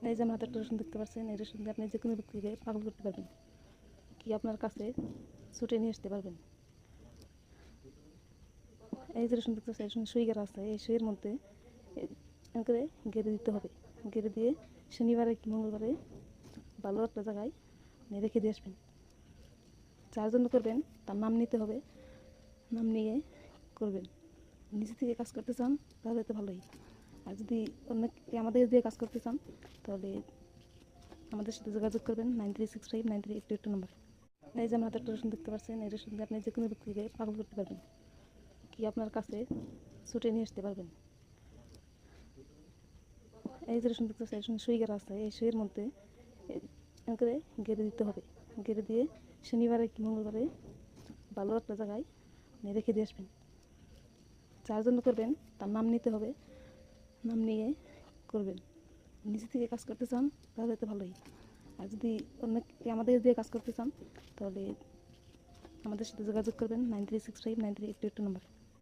এই যে আমার হাতে একটা রেশন দেখতে পাচ্ছেন, এই রেশন দিয়ে আপনি যে কোনো ব্যক্তিকে পাগল করতে পারবেন, কি আপনার কাছে ছুটে নিয়ে আসতে পারবেন। এই যে রেশন দেখতে পাচ্ছেন, রেশন সুই গেরা আছে, এই সুইয়ের মধ্যে করে গেড়ে দিতে হবে। গেড়ে দিয়ে শনিবারে কি মঙ্গলবারে ভালো একটা জায়গায় রেখে দিয়ে আসবেন। যার জন্য করবেন তার নাম নিতে হবে, নাম নিয়ে করবেন। নিজে থেকে কাজ করতে চান তাহলে তো ভালোই, আর যদি অনেকে আমাদের দিয়ে কাজ করতে চান তাহলে আমাদের সাথে যোগাযোগ করবেন 9365938282 নম্বর। এই যে আমার হাতে একটা রেশন দেখতে পাচ্ছেন, এই রেশন দিয়ে আপনি যে কোনো ব্যক্তিকে পাগল করতে পারবেন, কি আপনার কাছে ছুটে নিয়ে আসতে পারবেন। এই যে রেশন দেখতে পাচ্ছেন, রেশন সুই গেরা আছে, এই সুইয়ের মধ্যে করে গেড়ে দিতে হবে। গেড়ে দিয়ে শনিবারে কি মঙ্গলবারে ভালো একটা জায়গায় রেখে দিয়ে আসবেন। যার জন্য করবেন তার নাম নিতে হবে, নাম নিয়ে করবেন। নিজে থেকে কাজ করতে চান তাহলে তো ভালোই, আর যদি অনেকে আমাদের দিয়ে কাজ করতে চান তাহলে আমাদের সাথে যোগাযোগ করবেন 9365938282 নম্বর।